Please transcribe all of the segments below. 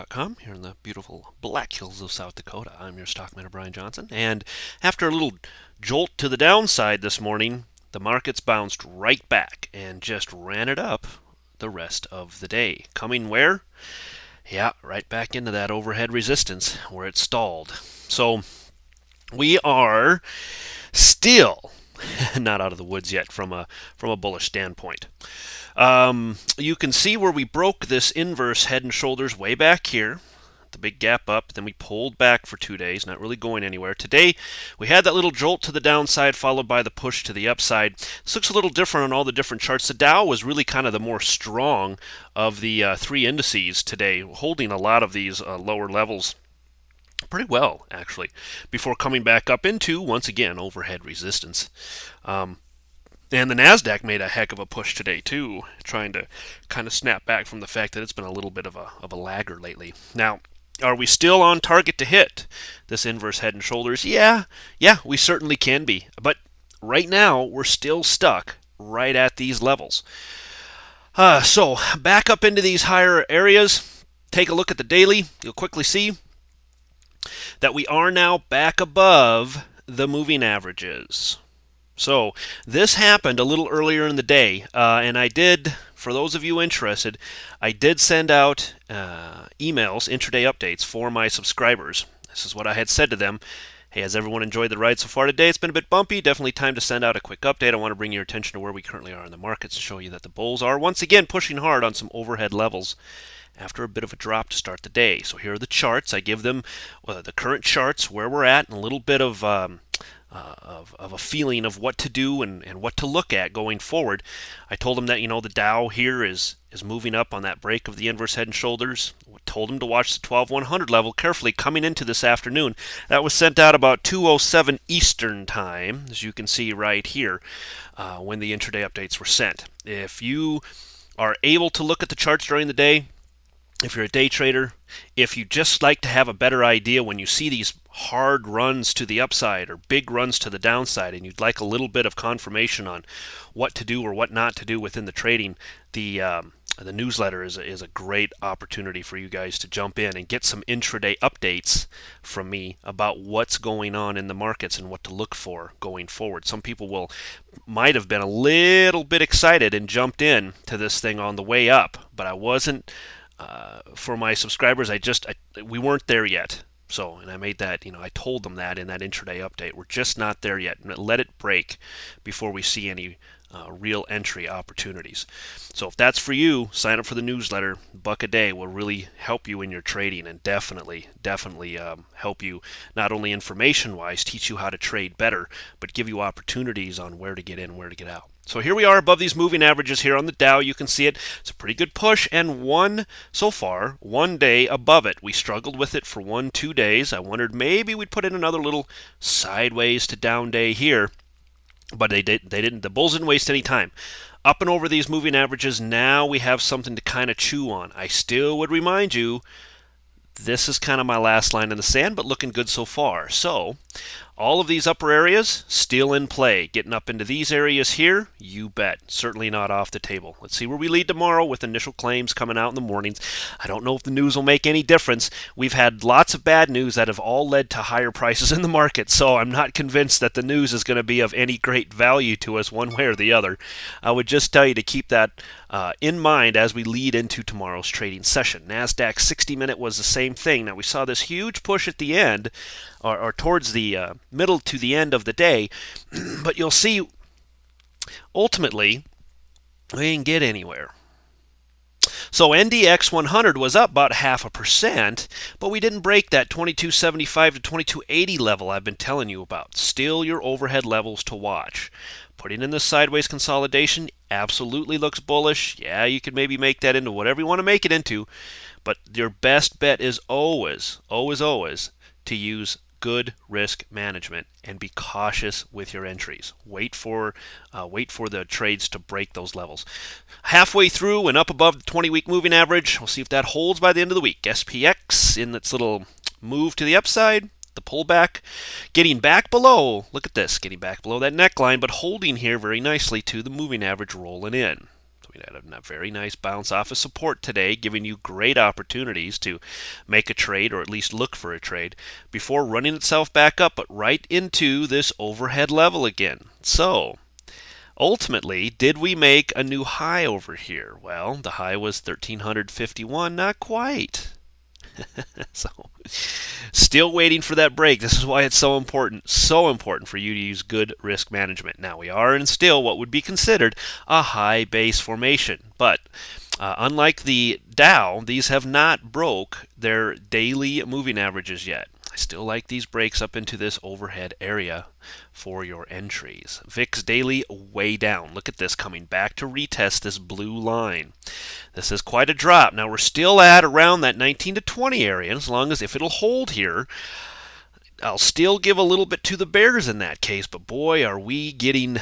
StockManager.com here in the beautiful Black Hills of South Dakota. I'm your stockmanager, Brian Johnson, and after a little jolt to the downside this morning, the markets bounced right back and just ran it up the rest of the day. Coming where? Yeah, right back into that overhead resistance where it stalled. So we are still not out of the woods yet from a bullish standpoint. You can see where we broke this inverse head and shoulders way back here. The big gap up, then we pulled back for 2 days, not really going anywhere. Today, we had that little jolt to the downside followed by the push to the upside. This looks a little different on all the different charts. The Dow was really kind of the more strong of the three indices today, holding a lot of these lower levels pretty well, actually, before coming back up into, once again, overhead resistance. And the NASDAQ made a heck of a push today, too, trying to kind of snap back from the fact that it's been a little bit of a lagger lately. Now, are we still on target to hit this inverse head and shoulders? Yeah, we certainly can be. But right now, we're still stuck right at these levels. So, back up into these higher areas. Take a look at the daily. You'll quickly see that we are now back above the moving averages. So this happened a little earlier in the day, and I did, for those of you interested, I did send out emails, intraday updates for my subscribers. This is what I had said to them. Hey, has everyone enjoyed the ride so far today? It's been a bit bumpy. Definitely time to send out a quick update. I want to bring your attention to where we currently are in the markets and show you that the bulls are once again pushing hard on some overhead levels after a bit of a drop to start the day. So here are the charts. I give them the current charts, where we're at, and a little bit of a feeling of what to do and what to look at going forward. I told them that, the Dow here is moving up on that break of the inverse head and shoulders. Told them to watch the 12,100 level carefully coming into this afternoon. That was sent out about 2:07 Eastern time, as you can see right here, when the intraday updates were sent. If you are able to look at the charts during the day, if you're a day trader, if you just like to have a better idea when you see these hard runs to the upside or big runs to the downside, and you'd like a little bit of confirmation on what to do or what not to do within the trading, the newsletter is a great opportunity for you guys to jump in and get some intraday updates from me about what's going on in the markets and what to look for going forward. Some people might have been a little bit excited and jumped in to this thing on the way up, but I wasn't. For my subscribers, we weren't there yet. So, and I made that, I told them that in that intraday update. We're just not there yet. Let it break before we see any real entry opportunities. So if that's for you, sign up for the newsletter. $1 a day will really help you in your trading and definitely help you not only information-wise, teach you how to trade better, but give you opportunities on where to get in, where to get out. So here we are above these moving averages here on the Dow. You can see it. It's a pretty good push, and so far, 1 day above it. We struggled with it for 2 days. I wondered maybe we'd put in another little sideways to down day here, but they didn't. The bulls didn't waste any time. Up and over these moving averages, now we have something to kind of chew on. I still would remind you, this is kind of my last line in the sand, but looking good so far. So, all of these upper areas still in play. Getting up into these areas here, you bet. Certainly not off the table. Let's see where we lead tomorrow with initial claims coming out in the mornings. I don't know if the news will make any difference. We've had lots of bad news that have all led to higher prices in the market, so I'm not convinced that the news is going to be of any great value to us one way or the other. I would just tell you to keep that in mind as we lead into tomorrow's trading session. NASDAQ 60-minute was the same thing. Now, we saw this huge push at the end, or towards the middle to the end of the day, but you'll see ultimately we didn't get anywhere. So NDX 100 was up about 0.5%, but we didn't break that 2275 to 2280 level I've been telling you about. Still your overhead levels to watch. Putting in this sideways consolidation absolutely looks bullish. Yeah, you could maybe make that into whatever you want to make it into, but your best bet is always to use good risk management and be cautious with your entries. Wait for the trades to break those levels. Halfway through and up above the 20-week moving average. We'll see if that holds by the end of the week. SPX in its little move to the upside. The pullback, getting back below, look at this, getting back below that neckline, but holding here very nicely to the moving average rolling in. So We had a very nice bounce off of support today, giving you great opportunities to make a trade or at least look for a trade before running itself back up, but right into this overhead level again. So, ultimately, did we make a new high over here? Well, the high was 1351, not quite. So, still waiting for that break. This is why it's so important for you to use good risk management. Now, we are in still what would be considered a high base formation, but unlike the Dow, these have not broke their daily moving averages yet. I still like these breaks up into this overhead area for your entries. VIX daily way down. Look at this coming back to retest this blue line. This is quite a drop. Now we're still at around that 19 to 20 area. As long as if it'll hold here, I'll still give a little bit to the bears in that case. But boy, are we getting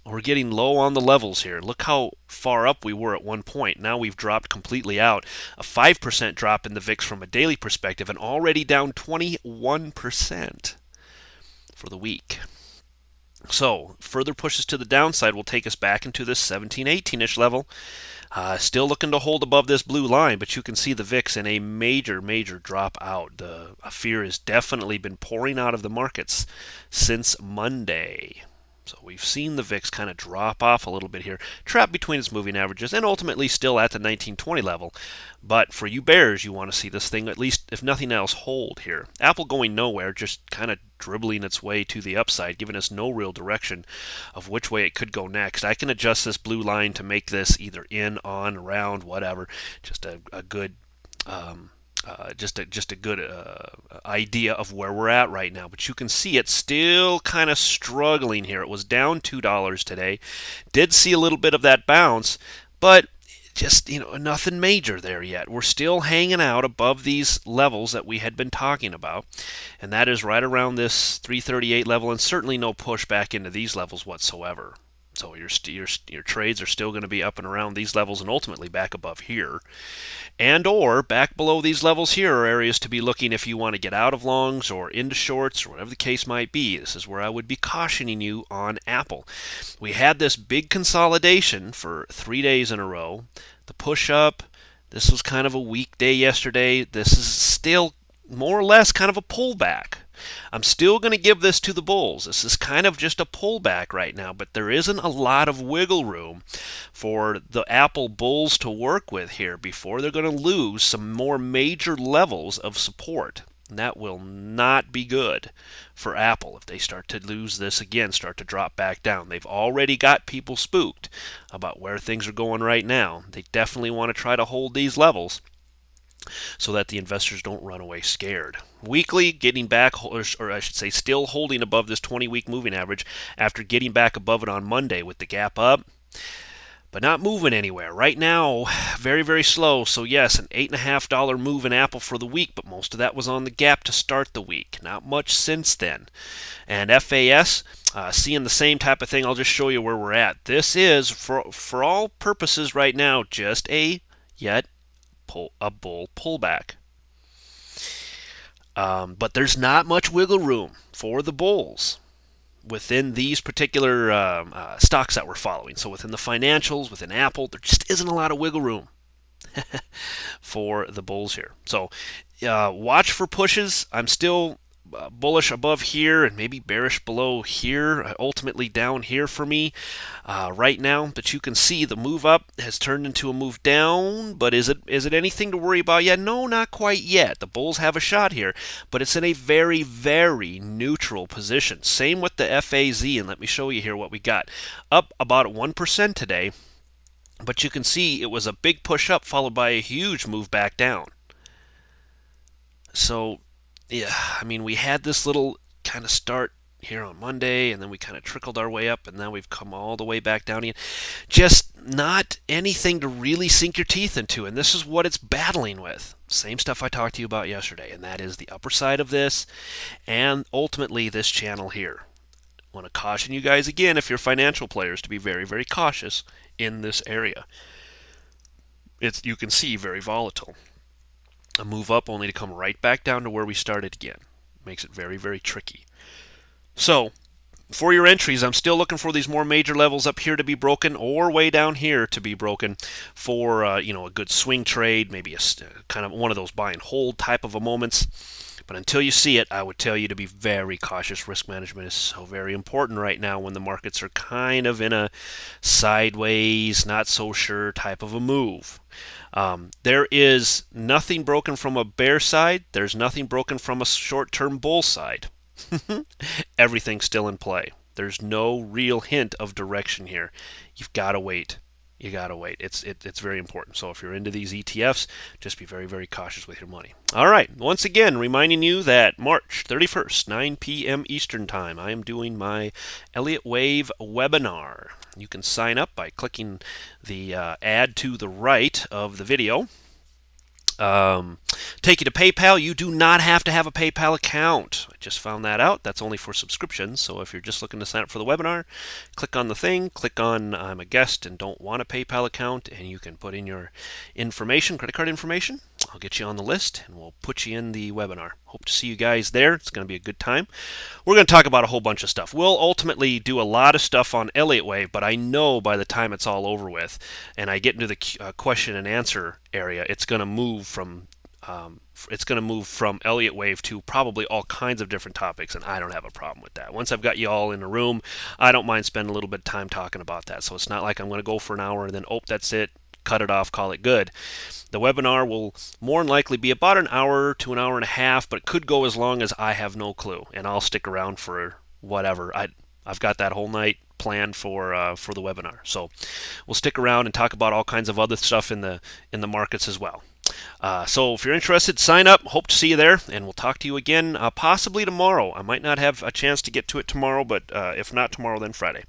we're getting low on the levels here. Look how far up we were at one point. Now we've dropped completely out. A 5% drop in the VIX from a daily perspective and already down 21% for the week. So further pushes to the downside will take us back into this 17, 18-ish level. Still looking to hold above this blue line, but you can see the VIX in a major drop out. The fear has definitely been pouring out of the markets since Monday. So we've seen the VIX kind of drop off a little bit here, trapped between its moving averages and ultimately still at the 1920 level. But for you bears, you want to see this thing, at least if nothing else, hold here. Apple going nowhere, just kind of dribbling its way to the upside, giving us no real direction of which way it could go next. I can adjust this blue line to make this either in, on, around, whatever. Just a good just a good idea of where we're at right now. But you can see it's still kind of struggling here. It was down $2 today. Did see a little bit of that bounce, but just, nothing major there yet. We're still hanging out above these levels that we had been talking about, and that is right around this 338 level, and certainly no push back into these levels whatsoever. So your trades are still going to be up and around these levels and ultimately back above here. And or back below these levels here are areas to be looking if you want to get out of longs or into shorts or whatever the case might be. This is where I would be cautioning you on Apple. We had this big consolidation for 3 days in a row. The push up, this was kind of a weak day yesterday. This is still more or less kind of a pullback. I'm still going to give this to the bulls. This is kind of just a pullback right now, but there isn't a lot of wiggle room for the Apple bulls to work with here before they're going to lose some more major levels of support. And that will not be good for Apple if they start to lose this again, start to drop back down. They've already got people spooked about where things are going right now. They definitely want to try to hold these levels so that the investors don't run away scared. Weekly, getting back, or I should say still holding above this 20-week moving average after getting back above it on Monday with the gap up, but not moving anywhere. Right now, very slow. So yes, an $8.50 move in Apple for the week, but most of that was on the gap to start the week. Not much since then. And FAS, seeing the same type of thing. I'll just show you where we're at. This is, for all purposes right now, just a bull pullback. But there's not much wiggle room for the bulls within these particular stocks that we're following. So within the financials, within Apple, there just isn't a lot of wiggle room for the bulls here. So watch for pushes. I'm still bullish above here and maybe bearish below here, ultimately down here for me right now. But you can see the move up has turned into a move down. But is it anything to worry about yet? No, not quite yet. The bulls have a shot here, but it's in a very neutral position. Same with the FAZ, and let me show you here what we got. Up about 1% today, but you can see it was a big push up followed by a huge move back down. So yeah, I mean, we had this little kind of start here on Monday, and then we kind of trickled our way up, and now we've come all the way back down again. Just not anything to really sink your teeth into, and this is what it's battling with. Same stuff I talked to you about yesterday, and that is the upper side of this, and ultimately this channel here. I want to caution you guys again, if you're financial players, to be very cautious in this area. You can see very volatile. A move up only to come right back down to where we started again. Makes it very tricky. So, For your entries, I'm still looking for these more major levels up here to be broken, or way down here to be broken for a good swing trade, maybe kind of one of those buy and hold type of a moments. But until you see it, I would tell you to be very cautious. Risk management is so very important right now when the markets are kind of in a sideways, not so sure type of a move. There is nothing broken from a bear side. There's nothing broken from a short-term bull side. Everything's still in play. There's no real hint of direction here. You've got to wait. You got to wait. It's very important. So if you're into these ETFs, just be very, very cautious with your money. All right. Once again, reminding you that March 31st, 9 p.m. Eastern Time, I am doing my Elliott Wave webinar. You can sign up by clicking the ad to the right of the video. Take you to PayPal. You do not have to have a PayPal account. I just found that out. That's only for subscriptions. So if you're just looking to sign up for the webinar, click on the thing, click on I'm a guest and don't want a PayPal account, and you can put in your information, credit card information. I'll get you on the list and we'll put you in the webinar. Hope to see you guys there. It's going to be a good time. We're going to talk about a whole bunch of stuff. We'll ultimately do a lot of stuff on Elliott Wave, but I know by the time it's all over with and I get into the question and answer area, it's going to move from Elliott Wave to probably all kinds of different topics, and I don't have a problem with that. Once I've got you all in a room, I don't mind spending a little bit of time talking about that. So it's not like I'm going to go for an hour and then, oh, that's it, cut it off, call it good. The webinar will more than likely be about an hour to an hour and a half, but it could go as long as I have no clue, and I'll stick around for whatever. I've got that whole night planned for the webinar, so we'll stick around and talk about all kinds of other stuff in the markets as well. So if you're interested, sign up. Hope to see you there, and we'll talk to you again possibly tomorrow. I might not have a chance to get to it tomorrow, but if not tomorrow, then Friday.